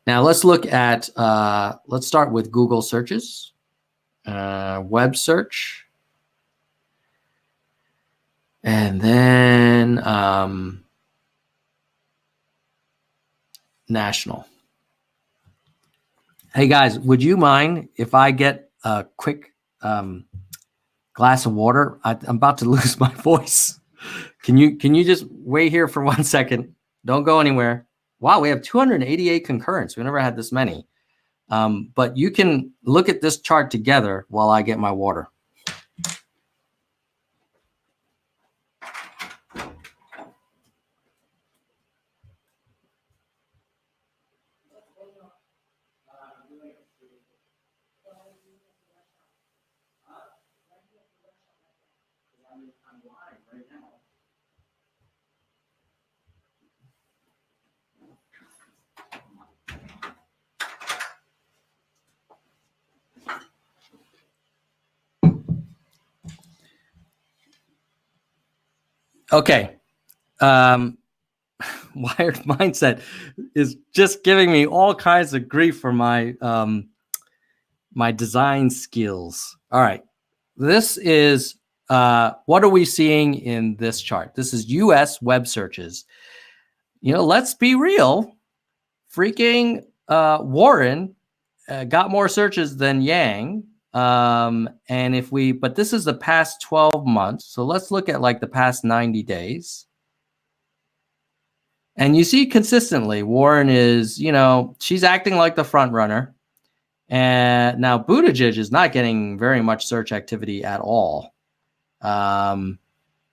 Now let's look at, let's start with Google searches, web search, and then national. Hey guys, would you mind if I get a quick glass of water? I'm about to lose my voice. Can you just wait here for 1 second? Don't go anywhere. Wow, we have 288 concurrents. We never had this many. But you can look at this chart together while I get my water. Okay. Wired Mindset is just giving me all kinds of grief for my my design skills. All right. This is what are we seeing in this chart? This is US web searches. You know, let's be real. Freaking Warren got more searches than Yang. And if we, but this is the past 12 months. So let's look at like the past 90 days. And you see consistently Warren is, you know, she's acting like the front runner. And now Buttigieg is not getting very much search activity at all.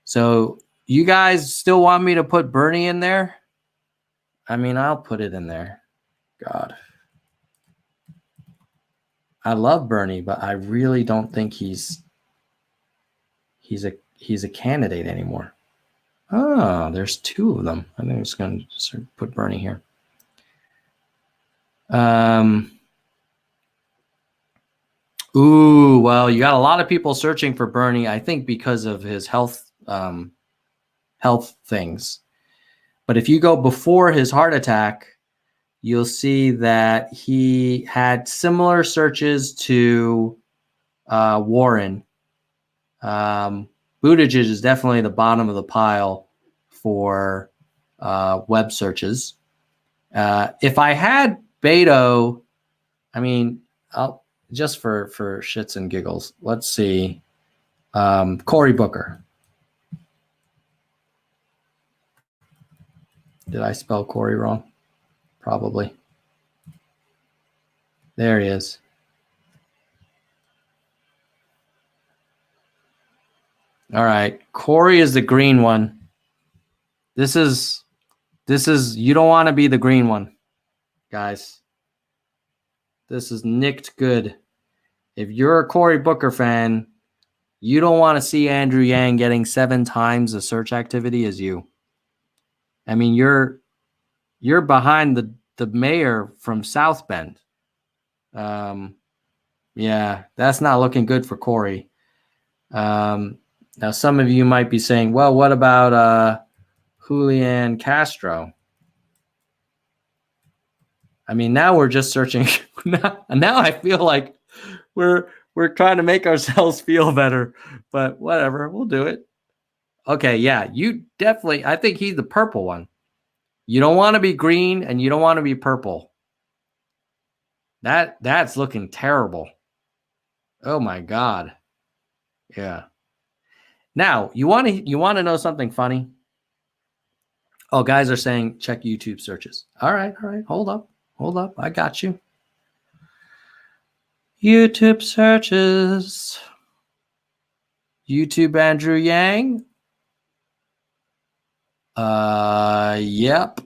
So you guys still want me to put Bernie in there? I mean, I'll put it in there. God. I love Bernie, but I really don't think he's a candidate anymore. Oh, there's two of them. I think I'm just going to put Bernie here. Ooh, well, you got a lot of people searching for Bernie, I think because of his health things. But if you go before his heart attack, you'll see that he had similar searches to Warren. Buttigieg is definitely the bottom of the pile for web searches. If I had Beto, I mean, just for shits and giggles, let's see. Cory Booker. Did I spell Cory wrong? Probably. There he is. All right. Cory is the green one. This is, you don't want to be the green one, guys. This is nicked good. If you're a Cory Booker fan, you don't want to see Andrew Yang getting 7 times the search activity as you. I mean, you're behind the mayor from South Bend. Yeah, that's not looking good for Cory. Now, some of you might be saying, well, what about Julian Castro? I mean, now we're just searching. now I feel like we're trying to make ourselves feel better, but whatever, we'll do it. Okay, yeah, you definitely, I think he's the purple one. You don't want to be green and you don't want to be purple. That's looking terrible. Oh my God. Yeah. Now, you want to know something funny? Oh, guys are saying check YouTube searches. All right. Hold up. I got you. YouTube searches. YouTube Andrew Yang. Yep.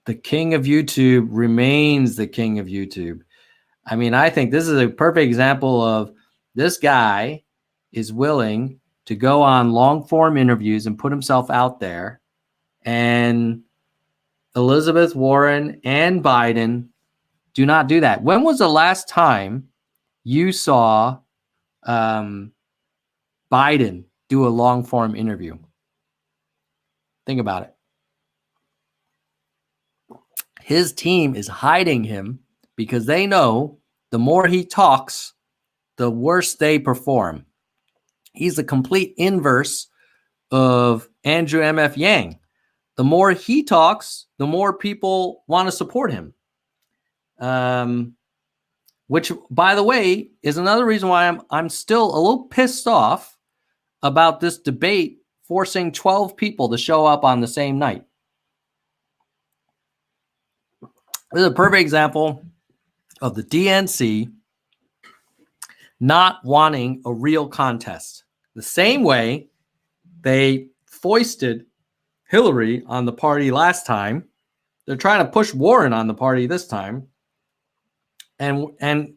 The king of YouTube remains the king of YouTube. I mean, I think this is a perfect example of this guy is willing to go on long form interviews and put himself out there. And Elizabeth Warren and Biden do not do that. When was the last time you saw Biden do a long form interview? Think about it. His team is hiding him because they know the more he talks, the worse they perform. He's the complete inverse of Andrew M.F. Yang. The more he talks, the more people want to support him. Which, by the way, is another reason why I'm still a little pissed off about this debate forcing 12 people to show up on the same night. This is a perfect example of the DNC not wanting a real contest. The same way they foisted Hillary on the party last time, they're trying to push Warren on the party this time. And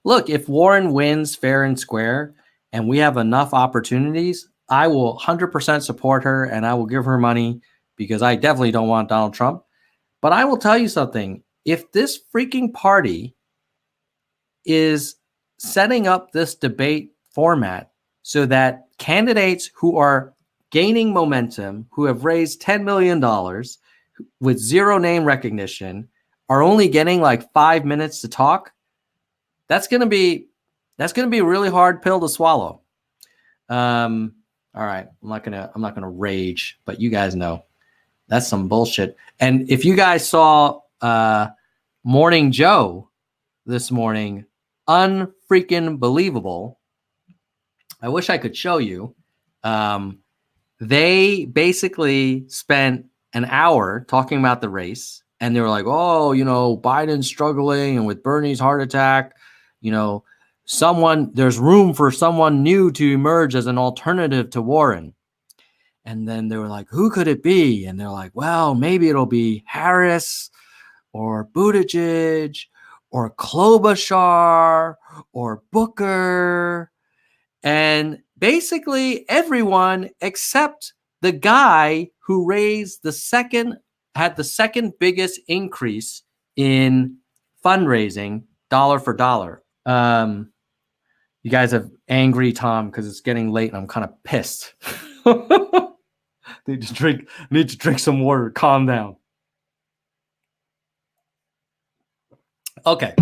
look, if Warren wins fair and square and we have enough opportunities, I will 100% support her and I will give her money because I definitely don't want Donald Trump. But I will tell you something. If this freaking party is setting up this debate format so that candidates who are gaining momentum, who have raised $10 million with zero name recognition, are only getting like 5 minutes to talk, that's going to be a really hard pill to swallow. All right, I'm not gonna rage, but you guys know that's some bullshit. And if you guys saw Morning Joe this morning, unfreaking believable. I wish I could show you. They basically spent an hour talking about the race, and they were like, "Oh, Biden's struggling, and with Bernie's heart attack, there's room for someone new to emerge as an alternative to Warren." And then they were like, "Who could it be?" And they're like, "Well, maybe it'll be Harris or Buttigieg or Klobuchar or Booker." And basically everyone except the guy who had the second biggest increase in fundraising dollar for dollar. You guys have angry Tom because it's getting late and I'm kind of pissed. Need to drink some water. Calm down. Okay.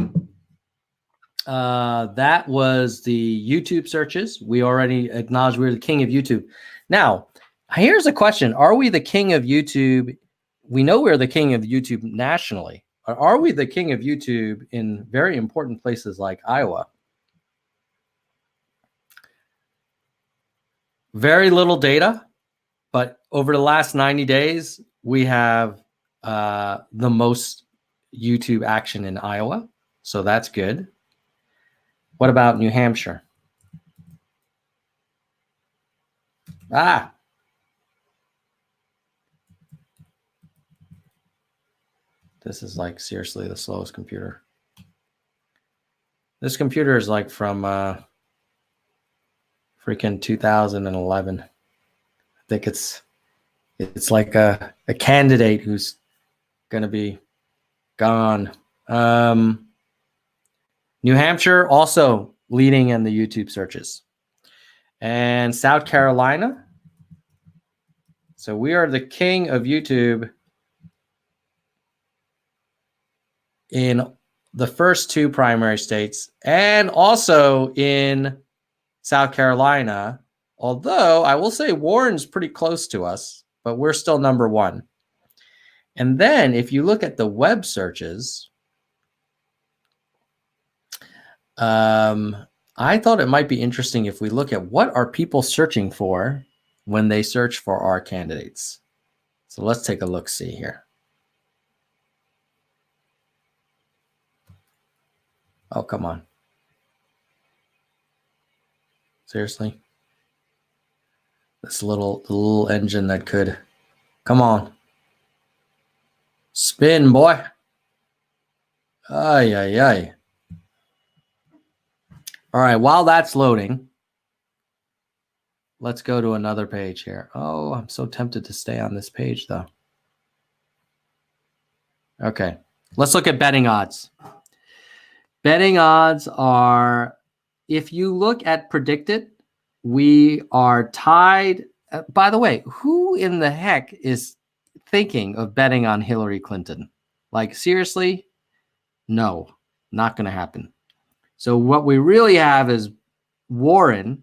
That was the YouTube searches. We already acknowledged we're the king of YouTube. Now, here's a question. Are we the king of YouTube? We know we're the king of YouTube nationally. Are we the king of YouTube in very important places like Iowa? Very little data, but over the last 90 days, we have the most YouTube action in Iowa. So that's good. What about New Hampshire? This is like seriously the slowest computer. This computer is like from freaking 2011. I think it's like a candidate who's gonna be gone. New Hampshire also leading in the YouTube searches. And South Carolina. So we are the king of YouTube in the first two primary states and also in South Carolina. Although I will say Warren's pretty close to us, but we're still number one. And then if you look at the web searches, I thought it might be interesting if we look at what are people searching for when they search for our candidates. So let's take a look, see here. Oh, come on. Seriously? This little engine that could. Come on. Spin, boy. Ay, ay, ay. All right, while that's loading, let's go to another page here. Oh, I'm so tempted to stay on this page, though. Okay, let's look at betting odds. Betting odds are, if you look at predicted, we are tied. By the way, who in the heck is thinking of betting on Hillary Clinton? Like, seriously? No, not going to happen. So what we really have is Warren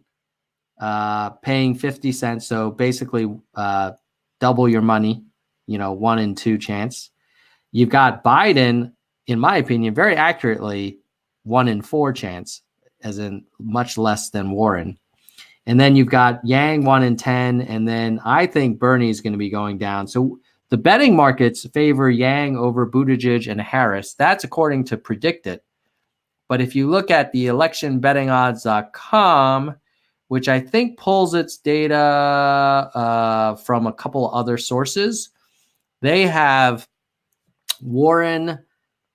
paying 50 cents. So basically double your money, 1 in 2 chance. You've got Biden, in my opinion, very accurately 1 in 4 chance, as in much less than Warren. And then you've got Yang 1 in 10. And then I think Bernie is going to be going down. So the betting markets favor Yang over Buttigieg and Harris. That's according to Predictit. But if you look at the electionbettingodds.com, which I think pulls its data from a couple other sources, they have Warren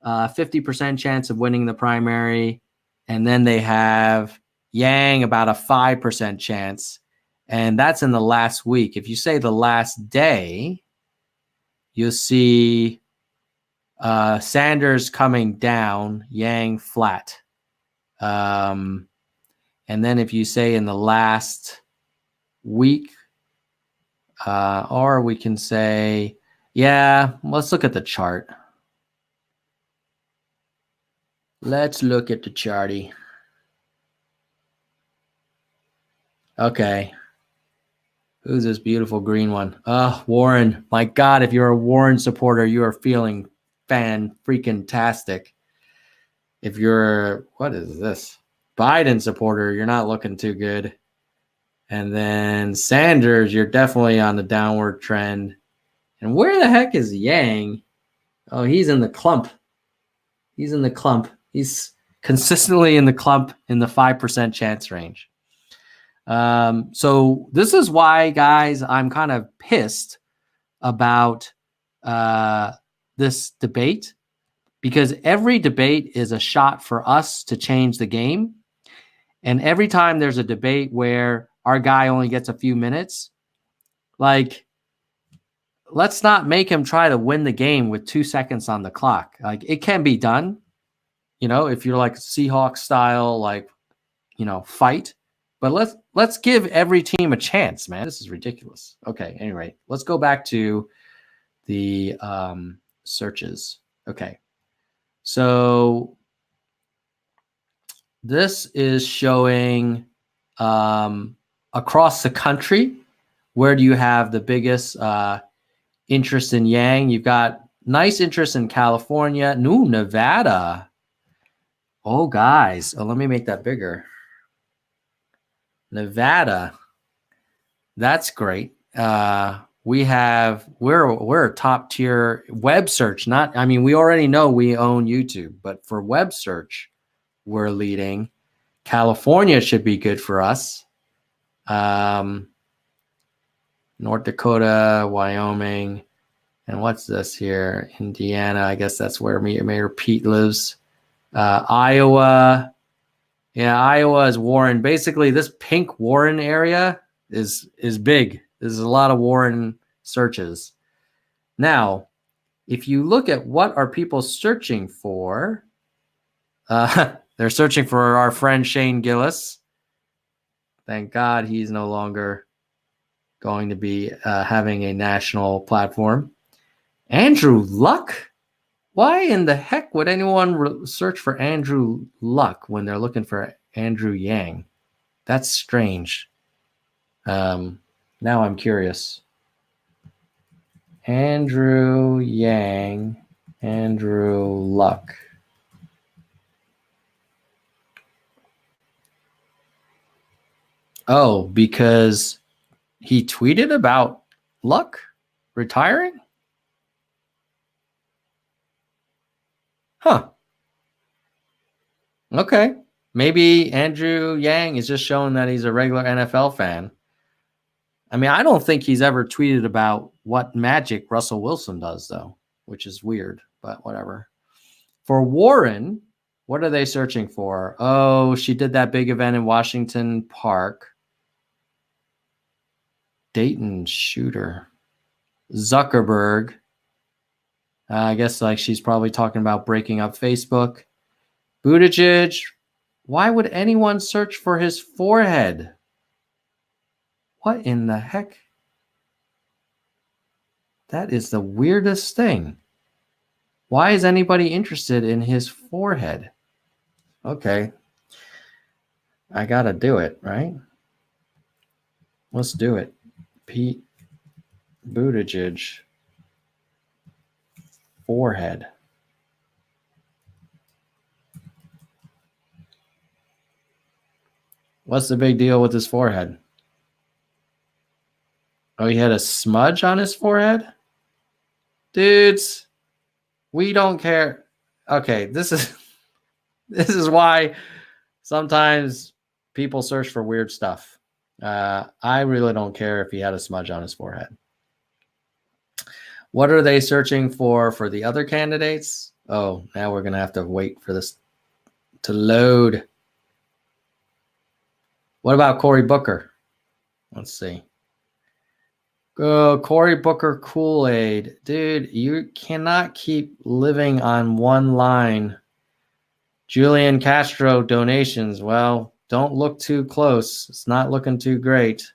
50% chance of winning the primary, and then they have Yang about a 5% chance, and that's in the last week. If you say the last day, you'll see Sanders coming down, Yang flat. And then if you say in the last week, or we can say, let's look at the chart. Let's look at the charty. Okay. Who's this beautiful green one? Oh, Warren. My God, if you're a Warren supporter, you are feeling fan-freaking-tastic. If you're, what is this? Biden supporter, you're not looking too good. And then Sanders, you're definitely on the downward trend. And where the heck is Yang? Oh, he's in the clump. He's in the clump. He's consistently in the clump in the 5% chance range. So this is why, guys, I'm kind of pissed about this debate, because every debate is a shot for us to change the game. And every time there's a debate where our guy only gets a few minutes, like, let's not make him try to win the game with 2 seconds on the clock. Like, it can be done, if you're like Seahawks style, like, fight. But let's give every team a chance, man. This is ridiculous. Okay, anyway, let's go back to the searches. Okay, so this is showing across the country, where do you have the biggest interest in Yang? You've got nice interest in California, Nevada. Oh, guys, let me make that bigger. Nevada, that's great. We're a top tier web search. We already know we own YouTube, but for web search, we're leading. California should be good for us. North Dakota, Wyoming, and what's this here? Indiana. I guess that's where Mayor Pete lives. Iowa. Yeah, Iowa is Warren. Basically, this pink Warren area is big. There's a lot of Warren searches. Now, if you look at what are people searching for, they're searching for our friend Shane Gillis. Thank God he's no longer going to be having a national platform. Andrew Luck? Why in the heck would anyone search for Andrew Luck when they're looking for Andrew Yang? That's strange. Now I'm curious. Andrew Yang, Andrew Luck. Oh, because he tweeted about Luck retiring? Huh. Okay. Maybe Andrew Yang is just showing that he's a regular NFL fan. I don't think he's ever tweeted about what magic Russell Wilson does, though, which is weird, but whatever. For Warren, what are they searching for? Oh, she did that big event in Washington Park. Dayton shooter. Zuckerberg. I guess like she's probably talking about breaking up Facebook. Buttigieg. Why would anyone search for his forehead? What in the heck? That is the weirdest thing. Why is anybody interested in his forehead? Okay. I got to do it, right? Let's do it. Pete Buttigieg forehead. What's the big deal with his forehead? Oh, he had a smudge on his forehead? Dudes, we don't care. Okay, this is why sometimes people search for weird stuff. I really don't care if he had a smudge on his forehead. What are they searching for the other candidates? Oh, now we're going to have to wait for this to load. What about Cory Booker? Let's see. Cory Booker Kool-Aid. Dude, you cannot keep living on one line. Julian Castro donations. Well, don't look too close. It's not looking too great.